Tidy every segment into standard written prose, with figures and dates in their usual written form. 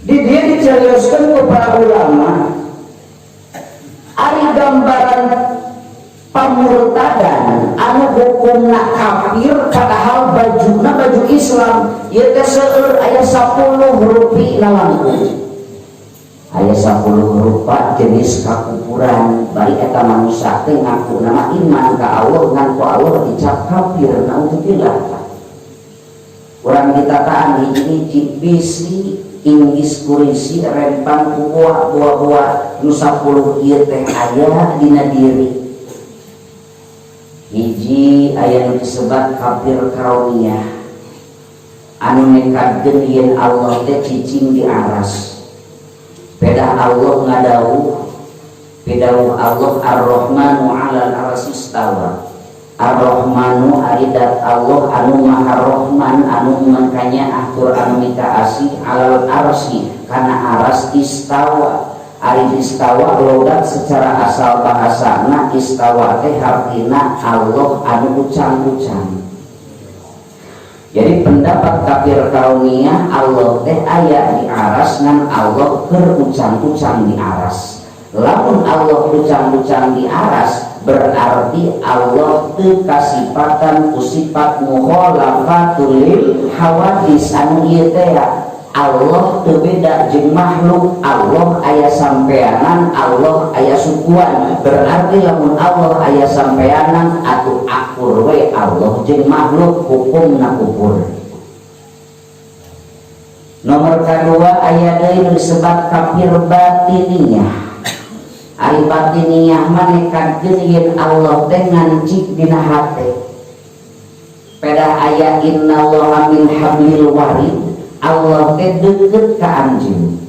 Dijelaskan ke para ulama ari gambaran pamurtadan anu hukumna kafir padahal bajuna baju Islam ieu teh seueur aya 10 rupi langkung aya 10 rupa jenis kakufuran bari eta manusia teh ngaku nama iman ka Allah ngan ku Allah dicap kafir naudzubillah. Urang ditataan hiji bisi Inggris kurisi rempang buah-buah nu 10 ieu teh aya dina diri. Hiji aya nu disebut kafir kauniyah anu nekadkeun yen Allah teh cicing di aras. Beda Allah ngadawuh bidawuh Allah Ar-Rahmanu 'alal arsy istawa. Ar-Rahmanu aridat Allah anu maha Rahman anu makanya atur anu mika asih alal arsy kana aras istawa. Ari istawa logat secara asal bahasana istawa teh artina Allah anu ucang-ucang. Jadi pendapat kafir kauniyah Allah teh aya di aras ngan Allah keur ucang-ucang di aras. Lamun Allah ucang-ucang di aras berarti Allah teu kasifatan ku sifat mukhalafatul lil hawadis anu ieu teh Allah teu beda jeung makhluk. Allah aya sampeanan, Allah aya sukuan. Berarti lamun Allah aya sampeanan atuh akur we Allah jeung makhluk hukumna kufur. Nomor kadua aya deui disebut kafir batiniyah. Ari batiniyah mah nekadkeun yen Allah teh ngancik dina hate. Peda aya innallaha min hablil warid. Allah teh deukeut ka anjeun.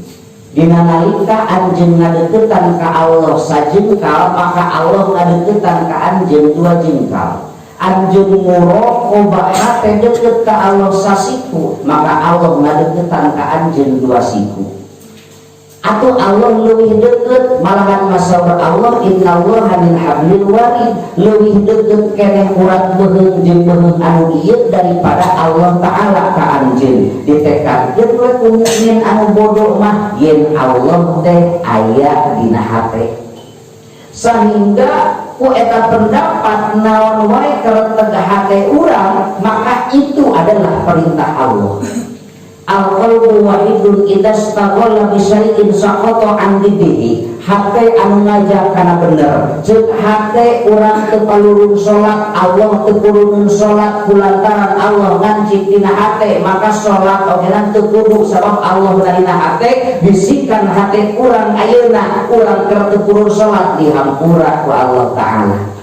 Dina nalika anjeun ngadeuketan ka Allah sajengkal, maka Allah ngadeuketan ka anjeun 2 jengkal. Anjeun muraqabah hate deukeut ka Allah sasiku, maka Allah ngadeuketan ka anjeun 2 siku. Atau Allah leuwih deukeut malahan masalah Allah innallaha min hablil warid leuwih deukeut keneh urat beheung jeung beheung anu ieu daripada Allah taala ka anjeun. Ditekadkeun we ku mukmin anu bodoh mah yen Allah teh aya dina hate. Sehingga ku eta pendapat naon wae keur teu hate urang maka itu adalah perintah Allah. Al-qalbu wahidun idastaghala bisyai'in saqata an didihi. Hate anu ngajak kana bener. Ceuk hate urang teu palurun salat, Allah teu kurun salat kulantaran Allah ngancik dina hate, maka salat ogenan teu kudu sabab Allah dina hate. Bisikan hate urang ayeuna urang keur teu kurun salat dihampura ku Allah taala.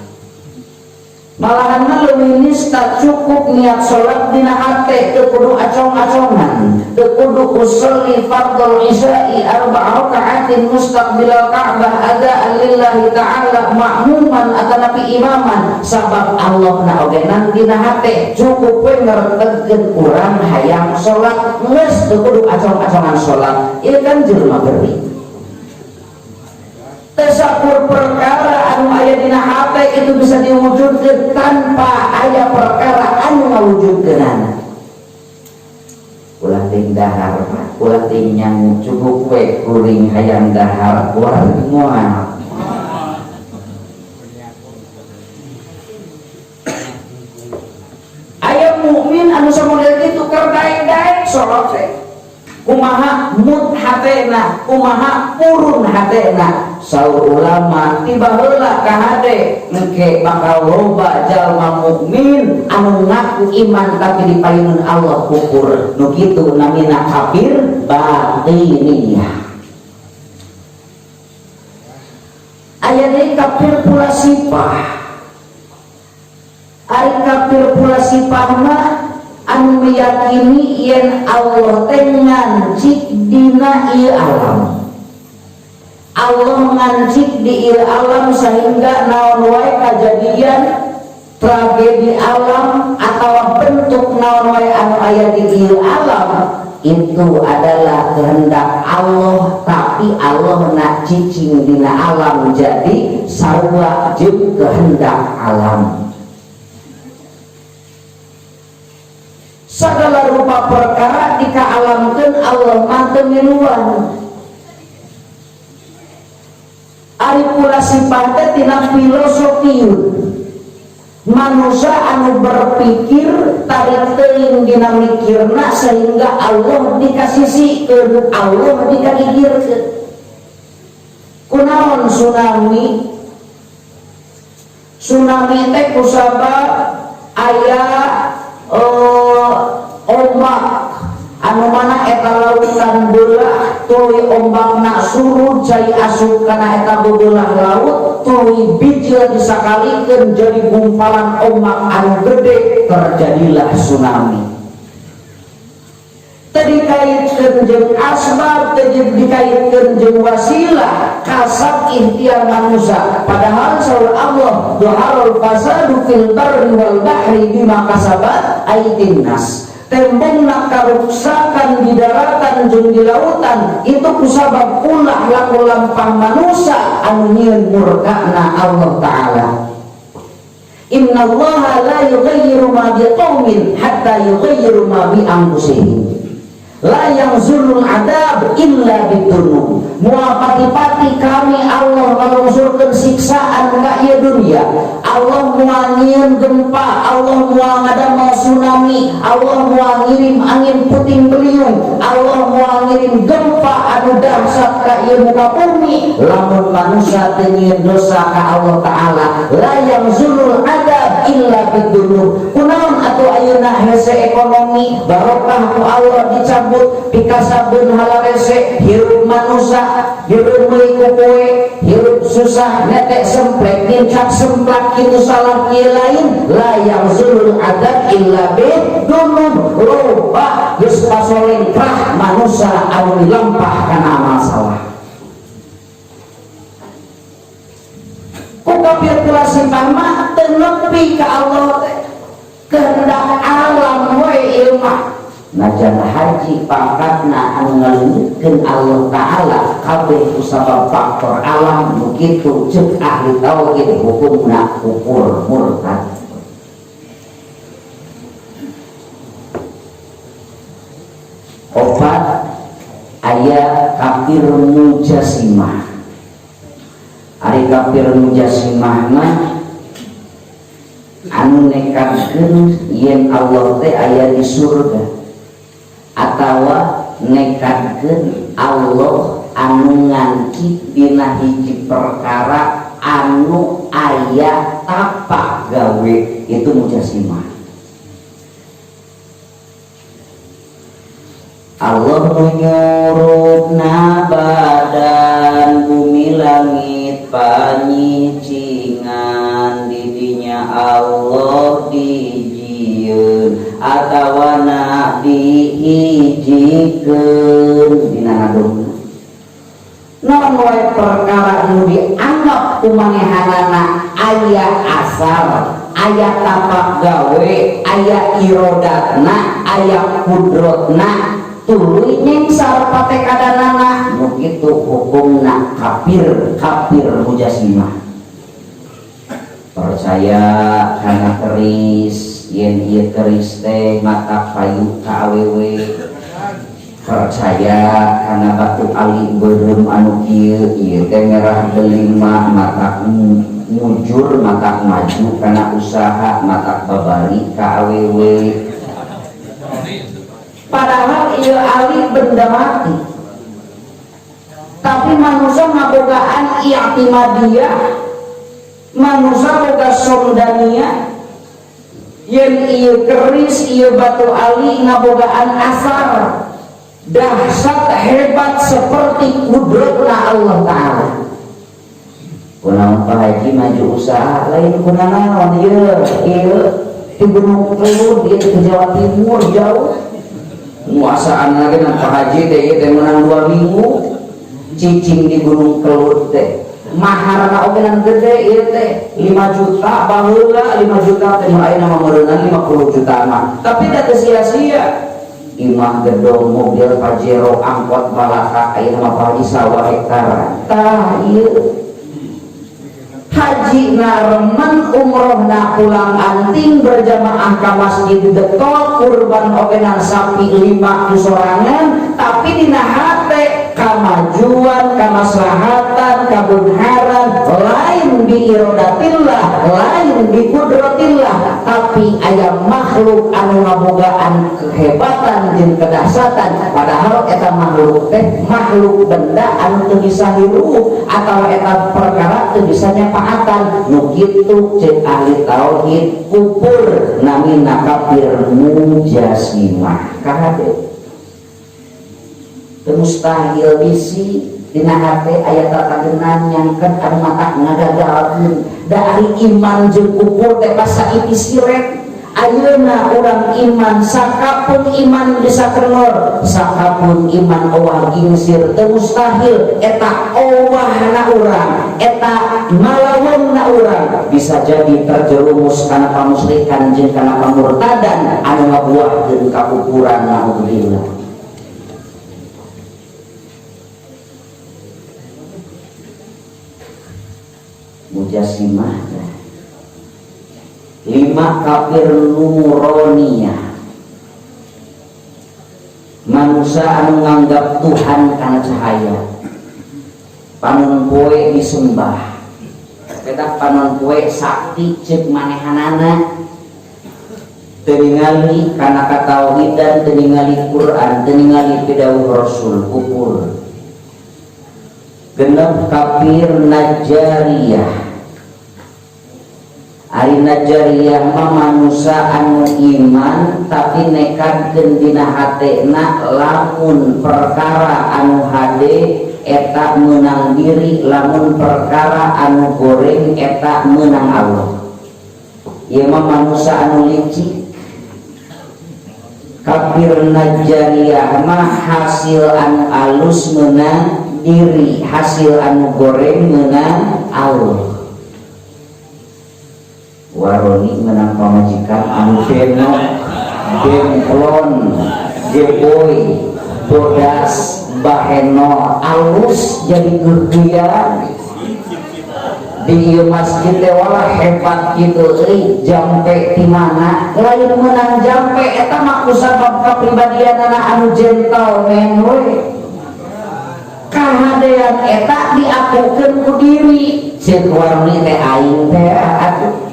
Malahan leuwih nista cukup niat salat dina hate teu kudu acong-acongan, teu kudu usolli fardhu isya'i 4 raka'atin mustaqbilal Ka'bah adaan lillahi ta'ala ma'muman atanapi imaman sabab Allah na ogenan dina hate cukup we ngartegkeun urang hayang salat geus teu kudu acong-acongan salat. Ieu kan jelema geuring. Tesakur perkara anu aya dina hate itu bisa diwujudkeun tanpa aya perkara anu ngawujudkeunana. Ulah ting dahar mah, ulah ting nyang cukup we kuring hayang dahar ulah moal. Aya mukmin anu samodel kitu keur daek-daek salat teh. Kumaha mut hatena, kumaha purun hatena. Saur ulama tiba heula ka hade engke bakal loba jalma mukmin anu ngaku iman tapi dipayunkeun Allah kufur. Nu kitu namina kafir batiniyah. Aya deui kafir pula sifah. Ari kafir pula sifah mah anu meyakini yen Allah teh ngancik dina ieu alam. Allah ngancik di ieu alam sehingga naon wae kajadian tragedi alam atau bentuk naon wae anu aya di ieu alam itu adalah kehendak Allah, tapi Allah nak cicing dina alam jadi sarua jeung kehendak alam. Segala rupa perkara dikaalamkeun Allah mah teu miluan. Ari pula sifatnya tina filosofiun manusia anu berpikir tarik teuing dina mikirna sehingga Allah dikasisikeun, Allah dikagigirkeun. Kunaon tsunami? Tsunami teh kusabab aya ombak anu mana eta lautan beulah tuluy ombakna surut cai asup kana eta beulah laut tuluy bijil disakalikeun jadi gumpalan ombak anu gede, terjadilah tsunami. Tadi dikaitkeun jeung asbab, tadi dikaitkeun jeung wasilah kasab ikhtiar manusia, padahal saur Allah doharul fasadu fil barri wal bahri bima kasabat aydin nas. Tembongna karuksakan di daratan jeung di lautan itu kusabab ulah laku lampah manusia anu nyieun murkana Allah taala. Innallaha la yughayyiru ma biqaumin hatta yughayyiru ma bi anfusihim. La yang zulul adab illa bidunum. Mual pati-pati kami Allah melungsurkan siksaan ka ieu dunia. Allah mual nyieun gempa, Allah mual ngadamel tsunami, Allah mual ngirim angin puting beliung, Allah mual ngirim gempa anu dahsyat ka ieu muka bumi. Lamun manusia teu nyieun dosa ka Allah taala, la yang zulul adab illa bidunum. Kunaon atuh ayeuna hese ekonomi barokah ku Allah dicabut pikasabun halarese hirup manusia hirup meuli ku poe hirup susah netek semplek kincak semplak kitu salah kieu lain la yang zulul adab illa bidunum. Loba geus pasolengkrah manusia anu dilampah kana amal salah. Ku kafir telah simpah mah teu nepi ka Allah teh kehendak alam we ilmah. Najan haji pangkatna anu ngalungkeun Allah taala kabeh kusabab faktor alam begitu ceuk ahli tauhid hukumna kufur murtad. Opat aya kafir mujasimah. Ari kafir mujasimah mah anu nekatkeun yen Allah teh aya di surga atawa nekatkeun Allah anu ngancik dina hiji perkara anu aya tapak gawe, itu mujasimah. Allah menyurupna badan bumi langit panyicingan didinya Allah dijieun atawa na dihijikeun dina nadungna. Naon wae perkara anu dianggap kumanehanana aya asal, aya tapak gawe, aya irodatna, aya kudrotna, tuluy nyengsar patekadanana, nu kitu hukumna kafir, kafir mujasimah. Percaya kana keris, yen ieu keris teh mata payu ka awewe. Percaya kana batu ali beureum anu kieu, ieu teh merah delima mata mujur, mata maju kana usaha, mata babari ka awewe. Padahal ieu ali benda mati, tapi manusia ngabogaan i'timadiyah, manusia boga somdaniyah. Yen ieu keris ieu batu ali ngabogaan asar dahsyat hebat seperti kudratna Allah taala. Kunaon Pak Haji maju usaha lain kunaon ieu di Gunung Kelut ieu di Jawa Timur jauh. Muasaan lagi nan Pak Haji teh menang 2 minggu cicing di Gunung Kelut teh. Maharna oge nan gede ieu teh 5 juta baheula 5 juta teh ayeuna mah meureunna 50 juta mah. Tapi da teu sia-sia. imah gedong mobil Pajero angkot balaka aya mah pagi sawah hektaran tah ieu haji naremen umroh na pulang anting berjamaah ke masjid dekol kurban ogenan sapi 5 sorangan tapi dina hate kamajuan kamaslahatan kabunharan lain bi irodatillah lain bi kudratillah tapi aya makhluk anu ngabogaan kehebatan jeung kedahsatan padahal eta makhluk teh makhluk benda anu teu bisa hirup atau eta perkara teu bisa nyapaatan nu kitu ceuk ahli tauhid kufur namina kafir mujasimah kahade mustahil bisi dina hate aya tatagenan nyangkeun anu mata ngagagalkeun da ari iman jeung kufur teh basa iti sirek ayeuna urang iman sakapun iman bisa kenor sakapun iman owah gingsir teu mustahil eta owahna urang eta ngalaweunna urang bisa jadi terjerumus kana pamusyrikan jeung kana pamurtadan anu ngabuahkeun kakufuran naudzubillah. Mujasimah 5 kafir nuroniyah manusia anu nganggap Tuhan karena cahaya panon poe disembah beda panon poe sakti cek manehanana teningali karena katauhidan teningali Quran teningali pidawuh Rasul kufur genep kafir najariyah ari najariyah mah manusia anu iman tapi nekadkeun dina hatena lamun perkara anu hade eta menang diri lamun perkara anu goreng eta menang Allah ieu mah manusia anu licik kafir najariyah mah hasil anu alus menang diri hasil anu goreng menang Allah waroni menang pamajikan anu beno demplon jeboy bodas baheno alus jadi gerdian di ieu masjid teh walah hebat kitu euy jampe di mana lain menang jampe eta mah kusabab kapribadianna anu gentleman we kahadean eta diakukeun ku diri ceuk warni teh aing teh atuh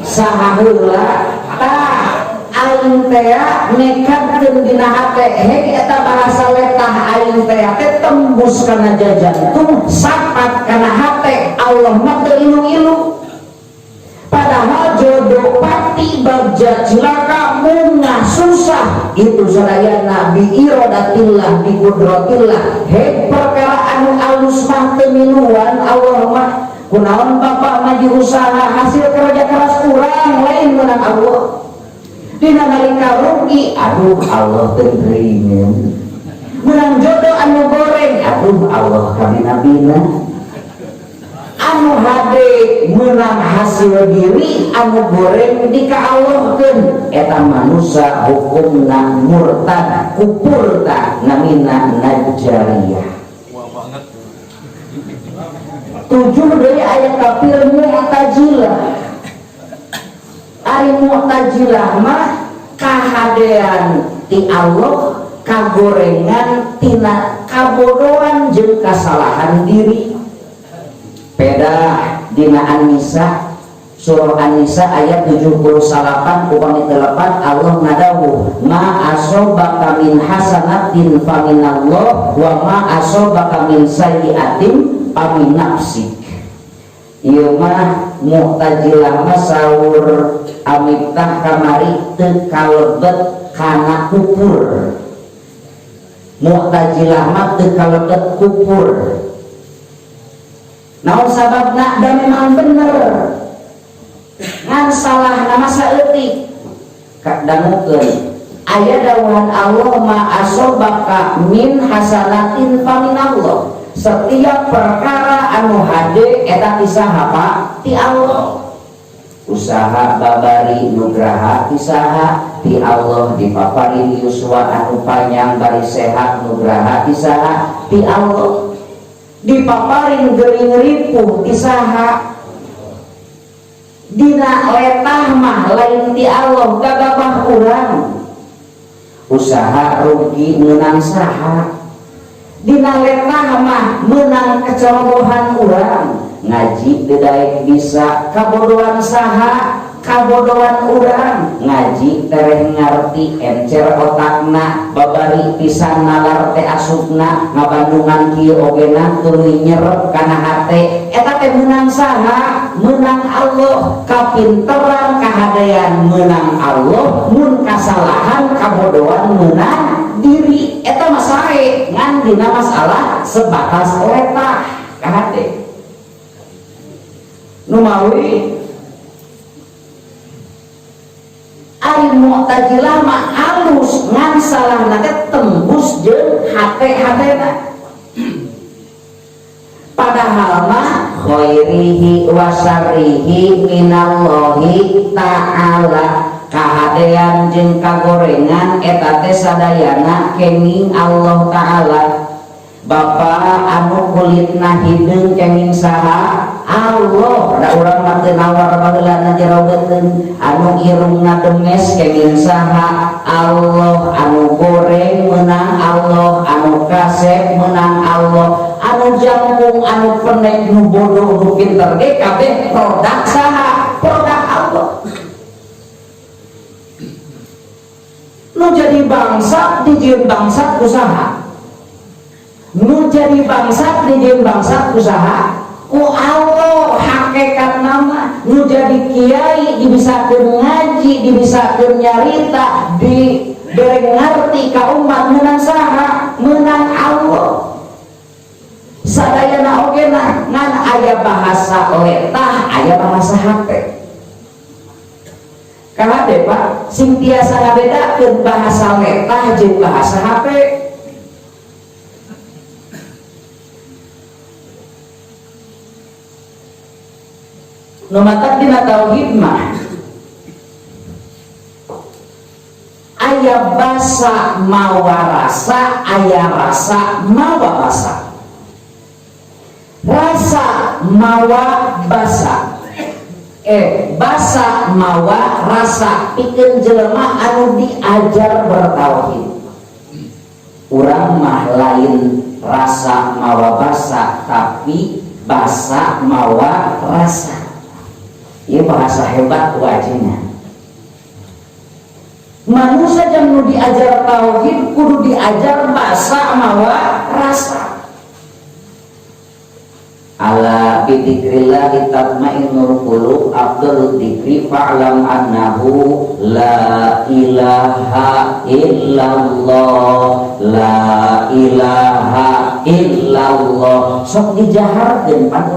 saha heula tah aing teh nekadkeun dina hate he eta bahasa letah aing teh tembus kana jantung sapat kana hate Allah mah teu ilu-ilu padahal jodoh pati bagja cilaka munah susah itu sadayana bi iradatillah bi qudratillah he perkara anu alus mah teu miluan Allah mah kunaon bapak maju usaha hasil kerja keras kurang lain menang Allah dina nalika rugi aduh Allah teuing menang jodoh anu goreng aduh Allah kabina-bina anu hade menang hasil diri anu goreng dikaallohkeun eta manusia hukumna murtad kufur ta namina najariyah 7 dari ayat kafir Mu'tazilah ari Mu'tazilah mah kahadean ti Allah kagorengan tina kabodohan jeung kasalahan diri peda dina An-Nisa surah An-Nisa ayat 78 upami 8 Allah ngadawuh ma asobaka min hasanatin faminallah wa ma asobaka min sayyiatin pamin nafsik ieu mah Mu'tazilah mah saur amiftah kamari teu kalebet kana kufur Mu'tazilah mah teu kalebet kufur naon sababna da memang bener ngan salah nama saeutik dangukeun aya dawuhan Allah ma asobaka min hasanatin faminallah setiap perkara anu hade eta ti saha Pak ti Allah usaha babari nugraha ti saha ti Allah, dipaparin yuswa anu panjang bari sehat nugraha ti saha ti Allah, dipaparin geuning ripuh ti saha. Dina letah mah lain ti Allah, gagabah urang. Usaha rugi menang saha, dina letah mah menang kecerobohan urang. Ngaji dedaek bisa kabodohan saha, kabodohan urang. Ngaji tereh ngarti encer otakna, babari pisan nalar teh asupna, ngabandungan kieu ogena tuluy nyerep kana hate. Eta teh menang saha? Menang Allah. Kapinteran kahadean menang Allah, mun kasalahan kabodohan menang diri. Eta mah sae ngan dina masalah sebatas letah kahade. Nu mawi ari Mu'tazilah mah alus ngan salahna teh tembus jeung hate-hatena. Padahal mah khairihi wa syarrihi minallahi ta'ala, kahadean jeung kagorengan eta teh sadayana kenging Allah Ta'ala. Bapa anu kulitna hideung kenging saha? Allah. Da urang mah teu nawar baheulana jerogeun. Anu irungna demes kenging saha? Allah. Anu goreng menang Allah, anu kasep menang Allah, anu jangkung, anu pendek, nu bodoh, nu pinter ge kabeh produk saha? Produk Allah. Nu jadi bangsa dijieun bangsa usaha, nu jadi bangsa dijieun bangsa usaha ku Allah. Hakikat nama nu jadi kiai dibisakeun ngaji, dibisakeun nyarita, diberi ngarti ka umat menang saha? Menang Allah. Sadayana ogena ngan aya bahasa letah, aya bahasa hate. Kahade Pak sing tiasa ngabedakeun bahasa letah jeung bahasa hate. Nu matak dina tauhid mah aya basa mawa rasa, aya rasa mawa basa. Rasa mawa basa, basa mawa rasa, pikeun jelema anu diajar bertauhid. Urang mah lain rasa mawa basa, tapi basa mawa rasa. Ieu bahasa hebat wajibna. Manusia yang nu diajar tauhid kudu diajar basa mawa rasa. Ala bidzikrillah tatmainnul qulub, afdalud dzikri fa'lam annahu la ilaha illallah, la ilaha illallah. Sok dijaharkeun pan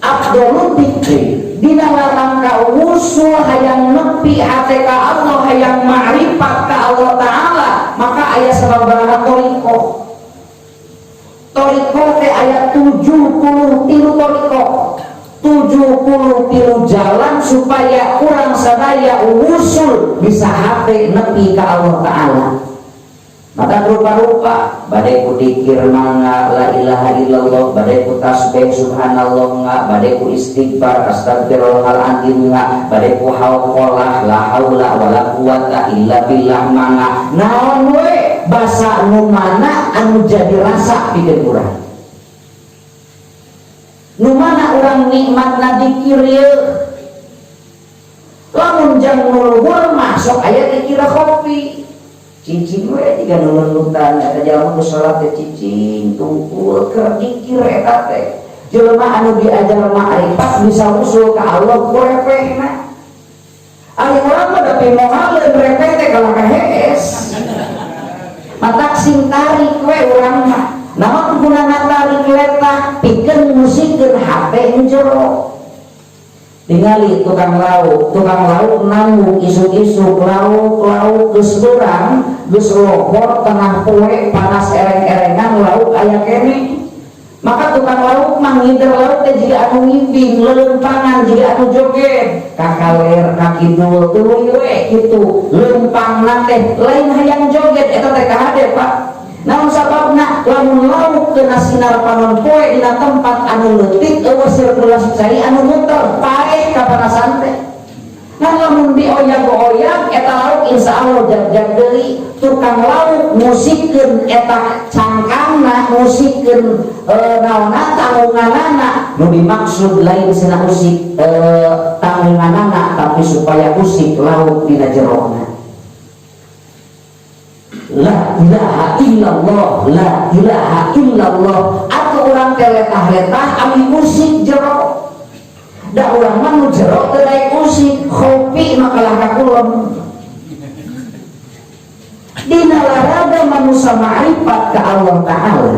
afdalud dzikri dina rangka usul hayang nepi hate ka Allah, hayang ma'rifat ka Allah Ta'ala, maka aya sababaraha toriko. Toriko teh aya 73 toriko, 73 jalan supaya urang sadaya usul bisa hate nepi ka Allah Ta'ala. Maka rupa-rupa badai ku dikir mangga la ilaha illallah, badai ku tasbih subhanallah nga, badai ku istighfar astagfirullahaladzim nga, badai ku hauqalah la haula wala quwata illa billah mangga. Naon we basa nu mana anu jadi rasa pikeun urang, nu mana urang nikmatna dikir ieu. Lamun jang nuluhur masuk aya dikir kopi cicing we tiga nulunutan eta jalma nu salat teh cicing tungkul keur dikir eta teh. Jelema anu diajar ma'rifat bisa usul ka Allah kurepehna. Ari urang mah da pimohaleun repeh teh kalau kahees. Matak sing tarik we urang mah. Naon gunana tarik letah pikeun musikeun hate nu jero. Tingali tukang lauk nanggung isuk-isuk lauk geus lurang geus lopor tengah poe panas ereng-erengan lauk aya kene, maka tukang lauk manghider laut teh jiga anu ngimbing, lelempangan jiga anu joget, kakaler kakidul tuluy we kitu. Lempangna teh lain hayang joget eta teh kahade Pak. Namun sababna lamun lauk kena sinar panon poe dina tempat anu leutik eueuh sirkulasi cai anu muter paeh kapanasan teh. Nah lamun dioyak-oyak eta lauk insyaallah jag-jag deui. Tukang lauk musikeun eta cangkangna, musikeun naonna tanggunganana. Nu dimaksud lain cenah usik tanggunganana tapi supaya usik lauk dina jerona. La ilaha illallah, la ilaha illallah. Atau orang teletah-letah ami usik jero. Da urang mah nu jero teu daek usik, kopi makalah kakulon. Dina laraga manusia ma'rifat ka Allah Ta'ala.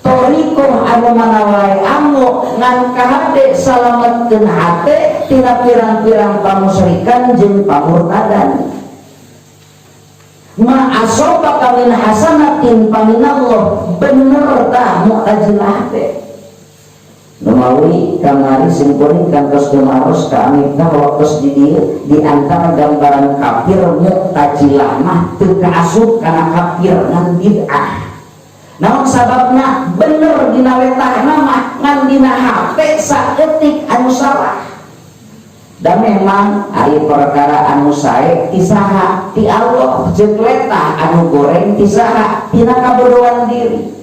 Torikoh anu mana wae anu ngan kahade salametkeun hate tina pirang-pirang pamusyrikan jeung pamurtadan. Ma asobaka min hasanatin paminallah, bener tah mu'tazilah teh. Numawi kamari simkuring kantos gemaros ka amitna waktos di antara gambaran kafir mu'tazilah mah teu kaasup kana kafir ngan bid'ah. Naon sababna bener dina letahna mah ngan dina hate saeutik anu salah. Dan memang ari perkara anu sae ti saha ti Allah, jeung letah anu goreng ti saha tina kabodohan diri.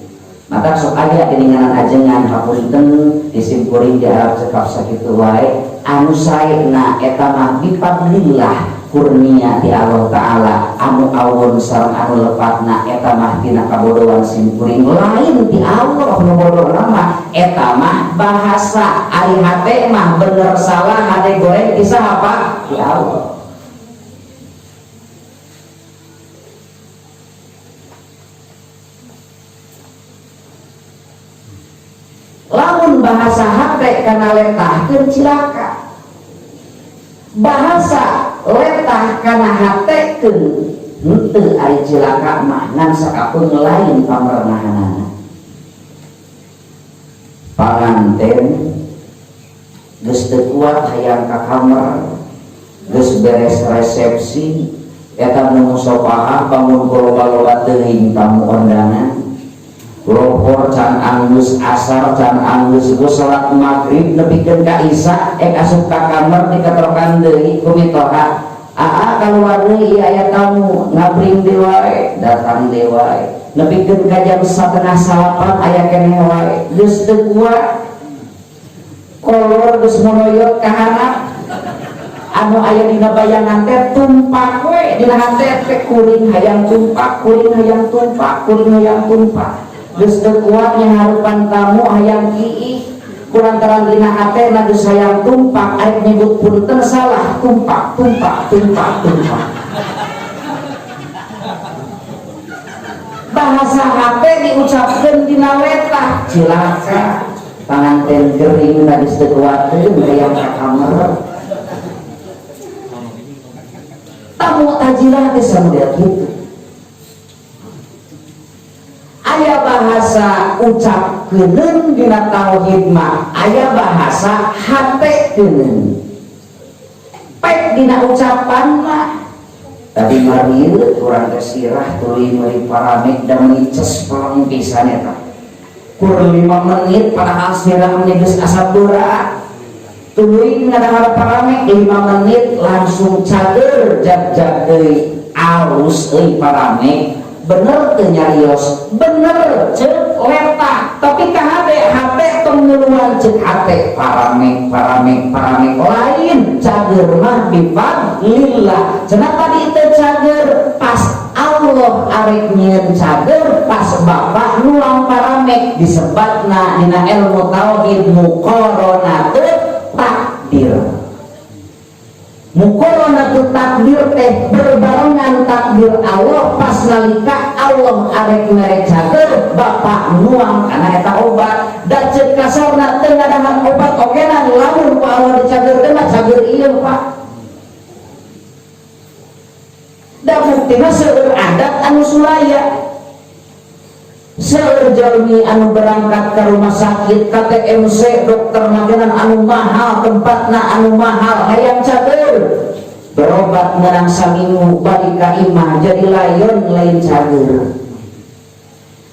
Maka sok aya geninganan ajengan hapunten disimkuring di Arab cekap sakitu wae anu saena eta mah bifadlillah kurnia ti Allah Ta'ala anu awun sareng anu lepatna eta mah tina kabodohan simkuring lain ti Allah nu bodohna mah eta mah bahasa ari hate mah bener salah hade goreng bisa apa ti Allah. Lamun bahasa hate kana letah keur cilaka, bahasa letah kana hatekeun henteu ari cilaka mah ngan sakapeung lain pamrenahanana. Panganten geus teu kuat hayang ka kamar, geus beres resepsi eta nu musopaha bangun loba-loba teuing tamu undangan. Lohor can anggus asar can anggus salat maghrib nepikeun ka isya asup ka kamar diketrokan deui ku mitoha aa kaluar deui aya tamu ngabring deui wae datang deui wae nepikeun ka jam 6:30 aya keneh wae geus teu kuat kolor geus monoyot ka handap anu aya dina bayangan teh tumpak we dina hate teh kuring hayang tumpak kuring hayang tumpak kuring hayang tumpak. Geus teu kuat ngaharupan tamu hayang kiih kulantaran dina hate na geus hayang tumpak arek nyebut punten salah tumpak. Bahasa hate diucapkeun dina letah cilaka panganten geuring na geus teu kuateun hayang ka kamar. Tamu tajilah teh samudaya kitu. Aya bahasa ucapkeun dina tauhid mah aya bahasa hatekeun. Pek dina ucapan mah tadi marieu urang teh sirah tuluy meuli paramik da meuli ces peleng pisan eta. Kur 5 menit padahal sirah geus asa beura. Tuluy ngadahar paramik 5 menit langsung cager jag-jag deui alus euy paramik. Bener teu nyarios, bener ceuk letah, tapi kahade hate pengeluhan ceuk hate paramik lain cager mah bifadlillah. Cenah tadi teu cager pas Allah arek nyieun cager pas bapak nuang paramik disebatna dina ilmu tauhid muqaranatut takdir. Muqaranatut takdir teh berbarengan takdir Allah pas nalika Allah arek mere cager bapak nuang kana eta obat da ceuk kasarna teu ngadahan obat ogenan lamun ku Allah dicagerkeun mah cager ieu Pak. Da buktina seueur adat anu sulaya Seueur jalmi anu berangkat ke rumah sakit KTMC dokter magenan anu mahal, tempatna anu mahal, hayang cager berobat ngerang saminggu balik ka imah jadi layon lain cager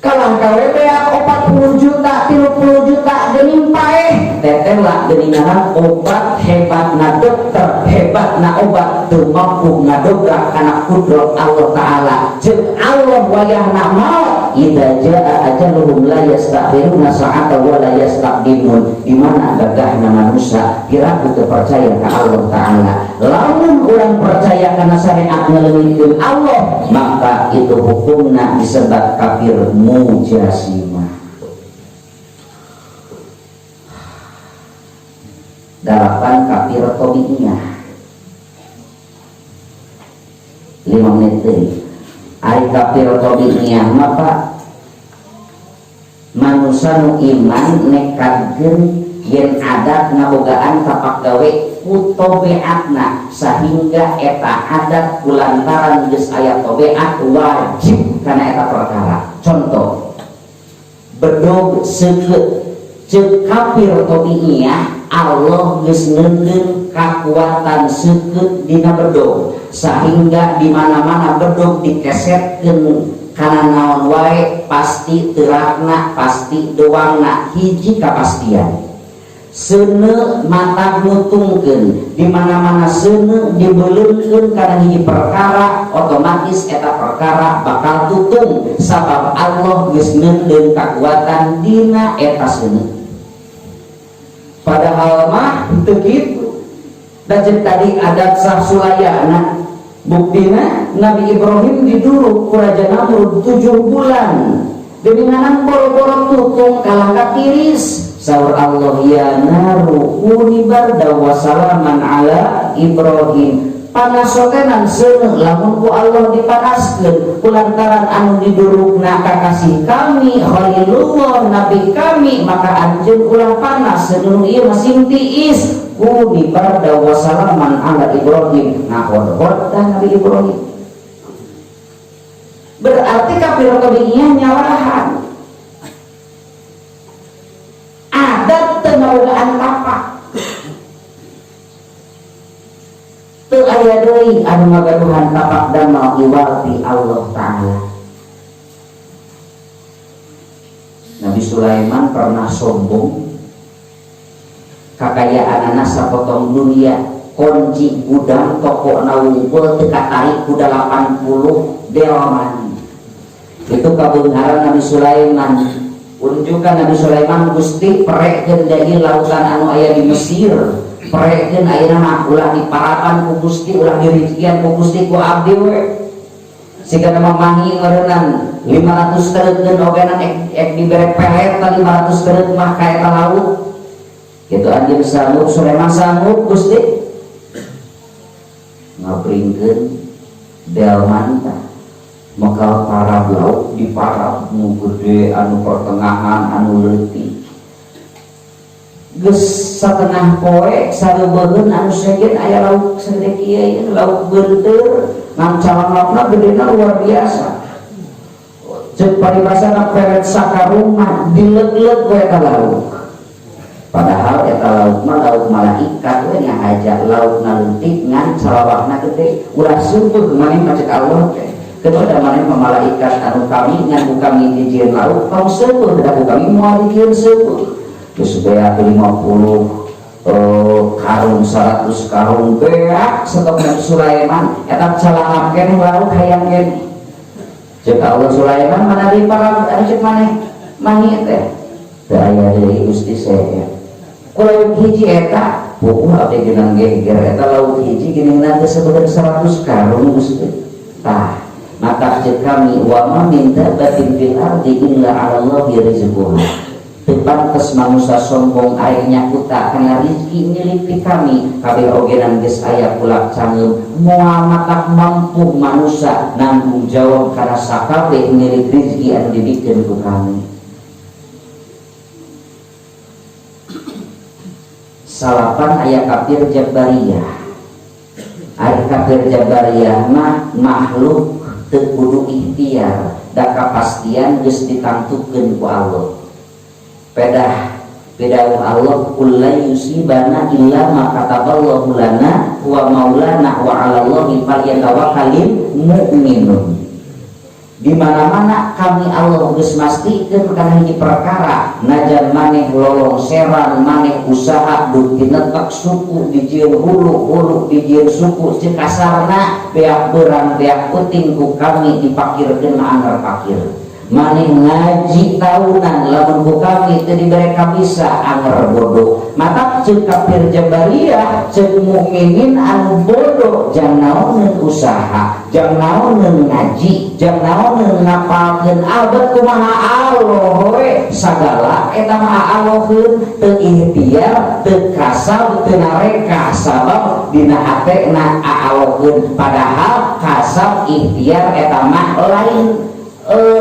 kalah KWB 40 juta 30 juta gening paeh teteh lah geningan obat hebat na dokter hebat na obat teu mampu ngadobrak kana kudrat Allah Ta'ala jeung Allah wayahna maut idza jaa ajaluhum la yastakhiruna sa'atan wa la yastaqdimun di mana gagahna manusia kira teu percaya ka Allah Ta'ala lamun urang percaya kana syariat ngaleungkeun Allah maka itu hukumna disebut kafir mujasimah. Dalapan kafir tabi'iyah 5 menit deui. Ari kafir tabi'iyah maka manusia nu iman nekadkeun yen adat ngabogaan tapak gawe ku tabiatna sehingga eta adat kulantaran geus aya tabiat wajib kana eta perkara. Contoh bedog seukeut ceuk kafir tabi'iyah Allah geus ngeundeun kakuatan seukeut dina bedog sehingga di mana-mana bedog dikesetkeun kana naon wae pasti terakna pasti doangna hiji kapastian seuneu mata ngutungkeun di mana-mana seuneu dibeuleukeun kana hiji perkara otomatis eta perkara bakal tutung sabab Allah geus ngeundeun kakuatan dina eta seuneu. Padahal mah teu kitu. Da tadi adat sah sulayana buktina Nabi Ibrahim diduruk ku Raja Namrud 7 bulan geninganan boro-boro tutung kalangka tiris saur Allah ya naru kuni barda wa salaman ala Ibrahim panasokenan seuneu lamun ku Allah dipanaskeun kulantaran anu didurukna kakasih kami Khalilullah Nabi kami maka anjeun ulah panas seuneu ieu masing tiis kuni barda wa salaman ala Ibrahim nahod-hod Nabi Ibrahim berarti kafir tabi'iyah nyalahan adat teu ngabogaan tapak teu aya deui anu ngagaduhan tapak damel iwalti Allah Ta'ala. Nabi Sulaiman pernah sombong kakayaanana sapotong dunia kunci gudang toko nawungkul teu katarik ku 80 delman itu kabeungaran Nabi Sulaiman unjukan Nabi Sulaiman Gusti perekkeun deui lautan anu aya di Mesir perekkeun ayeuna mah ulah diparapan ku Gusti ulah dirikian ku Gusti ku abdi we siga nama mangi ngeureunnan 500 teureutkeun ogenan ek dibere pelet 500 teureut mah ka eta laut kitu anjeun sanggup Sulaiman sanggup Gusti ngabringkeun delman tah maka parab laut di parab nu gede anu pertengahan anu leutik geus satengah poe sareubeun anu segen aya lauk segede kieu lauk beunteur ngan calamapna gedena luar biasa ceuk paribasana peret sakarumah dileg-leg we ka lauk padahal eta lauk mah lauk malaikat we ngahaja laukna leutik ngan calawakna gede ulah sumpeuh maning macet Allah teh kepada mana malaikat anu kami ngan kami dijieun lauk kamu seueuh da kami moal dikeun seueuh geus beak 50 karung 100 karung beak satok Nabi Sulaiman eta calangap keneh lauk hayang keneh ceuk Allah Sulaiman mana di parab anu ceuk maneh mangi teh teu aya deui Gusti saya ku lauk hiji eta pokok abdi geunang geger eta lauk hiji geningan teh sabenerna 100 karung Gusti tah maka cek kami wa ma min dabbatin fil ardi illa 'ala Allahi rizquha tepantes manusia sombong aya nyakuta kana rezeki milik ti kami kabeh ogenan geus aya kulak cangeum moal matak mampu manusia nanggung jawab kana sakabeh milik rezeki anu dibikeun ku kami. Salapan aya kafir jabariyah. Ari kafir jabariyah mah makhluk teu kudu ikhtiar da kapastian geus ditangtukeun ku Allah. Pedah Allah kullu yusibana illa ma kataballahu lana wa maulana wa 'alallahi falyatawakkalul mu'minun. Di mana-mana kami Allah geus mastikeun kana hiji perkara, najan maneh lolong seran, maneh usaha duti netek suku dijieun hulu dijieun suku cek kasarna beak beurang beak peuting ku kami dipakirkeun anggar pakir. Maneh ngaji tahunan lamun ku kami teu dibere kabisa anggar bodoh. Mata ceuk kafir jabariyah ceuk mukminin anu bodoh jang naoneun usaha, jang naoneun ngaji, jang naoneun ngapalkeun abad kumaha Allah we sagala eta mah Allahkeun teu ikhtiar, teu kasab, teu nareka sabab dina hatena Allahkeun padahal kasab ikhtiar eta mah lain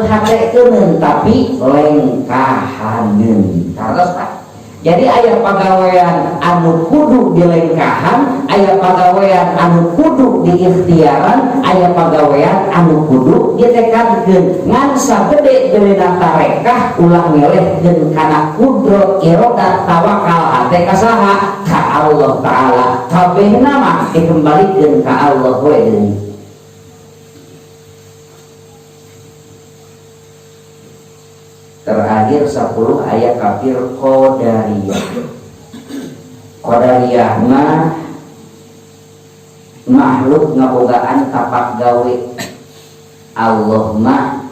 hatekeun tapi lengkahaneun terus Pak. Jadi aya pagawean anu kudu dilengkahan, aya pagawean anu kudu diikhtiaran, aya pagawean anu kudu ditekadkeun. Ngan sagede geulina tarekah ulah ngelehkeun kana kudrat iradat tawakal hate ka saha? Ka Allah taala. Kabehna mah dikembalikeun ka Allah we deui. Terakhir 10 ayat kafir Qadariyah. Qadariyah mah makhluk ngabogaan tapak gawe. Allah mah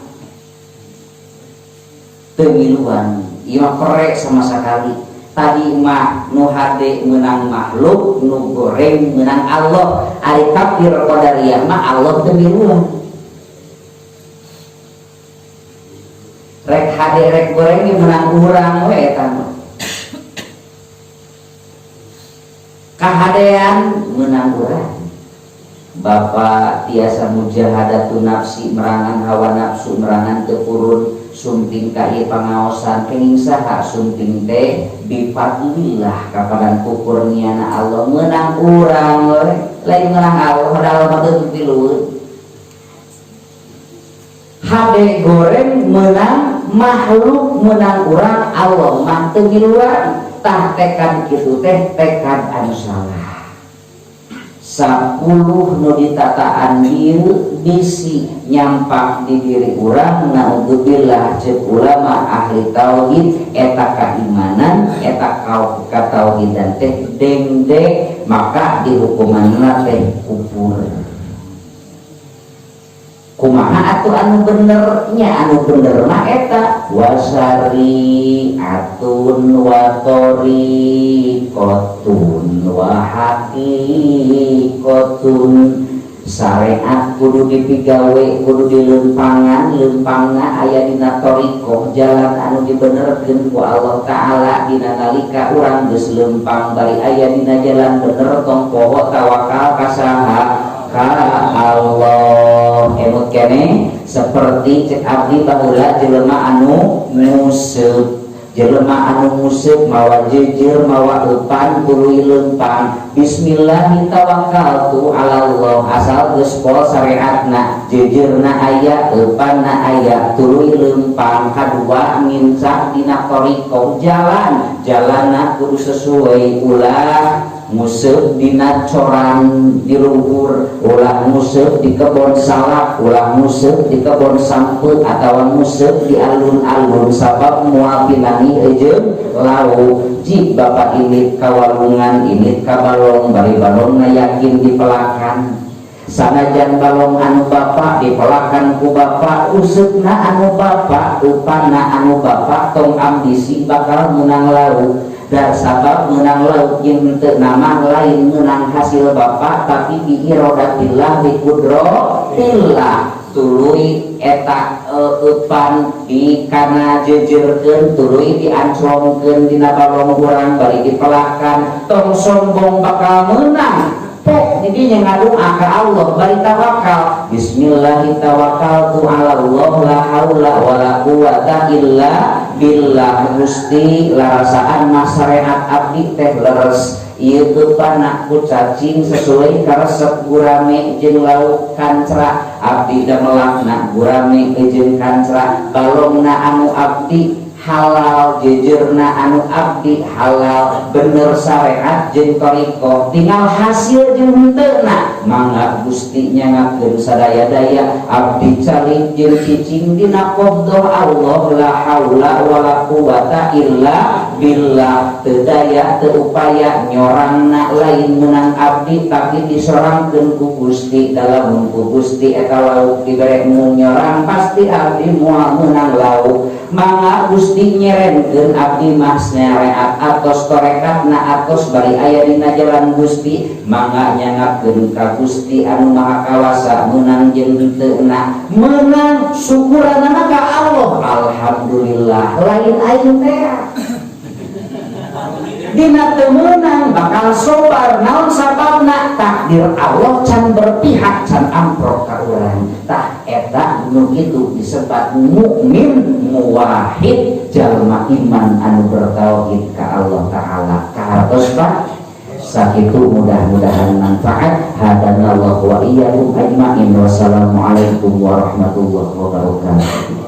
teu miluan, ieu pere sama sekali. Tadi mah nu hade menang makhluk, nu goreng menang Allah. Ari kafir Qadariyah mah Allah teu miluan. Rek hade rek goreng menang urang we eta mah. Kahadean menang urang. Bapak tiasa mujahadatun nafsi merangan hawa nafsu merangan teu purun sumping ka ieu pangaosan kenging saha sumping teh bifadlillah kapadan kurniana Allah menang urang we lain menang Allah padahal mah teu pilueun. Hade goreng menang makhluk menang urang Allah mah teu miluan tah tekad kitu teh tekad anu salah. 10 nu ditataan ieu bisi nyampak di diri urang naudzubillah ceuk ulama ahli tauhid eta keimanan eta katauhidan teh dengdek maka dihukumanna teh kufur. Kumaha atuh anu benernya? Anu bener mah eta wasari atun watori kotun wahaki kotun. Syariat kudu dipigawe kudu dilempangan lempangna aya dina torikoh jalan anu dibenerkeun ku Allah taala dina nalika urang geus lempang bari aya dina jalan bener tong poho tawakal ka saha ka Allah. Emut kene seperti cek abdi baheula jelema anu museup. Jelema anu museup mawa jejer mawa eupan tuluy leumpang. Bismillahi tawakkaltu 'ala Allah asal geus pol syariatna. Jejerna aya, eupanna aya, tuluy leumpang. Kadua ngincak dina thariqah jalan. Jalanna kudu sesuai ulah museup dina coran di luhur, ulah museup di kebon salak, ulah museup di kebon samput atawa museup di alun-alun sabab moal pinani jeung lauk. Ji bapak ini kawalungan ini kabalong bari balongna yakin dipelakan. Sanajan balong anu bapak dipelakan ku bapak useupna anu bapak upana anu bapak tong ambisi bakal menang lauk. Dan sabab menang lauk yang teu nama lain menang hasil bapak tapi biirodatillah biqudrotillah tuluy eta eupan di kana jejerkeun tuluy dianclongkeun dina balong urang bari dipelakan tong sombong bakal menang pok didinya ngadoa ka Allah bari tawakal bismillahi tawakkaltu 'ala Allah la haula wala quwata illa billah. Gusti larasaan mah syariat abdi teh leres ieu keupana ku cacing sesuai karesep gurame jeung lauk kancra abdi damelakna gurame jeung kancra balongna anu abdi halal jejerna anu abdi halal bener syariat jeung thariqah tinggal hasil jeung henteuna mangga Gusti nyangakeun sadaya-daya abdi calik jeung cicing dina qadha Allah la haula wala quwata illa billah teu daya teu upaya nyorangna lain menang abdi tapi disorangkeun ku Gusti dalam ku Gusti eta lauk dibere mu nyorang pasti abdi moal menang lauk mangga Gusti nyerenkeun abdi mah nyareat atos torekatna atos bari aya dina jalan Gusti mangga nyangakeun ka Gusti anu maha kawasa menang jeung henteuna menang syukuranna ka Allah alhamdulillah lain ayeuna teh dina teu meunang bakal sobar naon sababna takdir Allah can berpihak can amprok ka urang tah eta nu kitu disebut mukmin muwahhid jalma iman anu bertauhid ka Allah taala kahartos Pak sakitu mudah-mudahan manfaat hadanallahu wa iyyakum ajmain wassalamualaikum warahmatullahi wabarakatuh.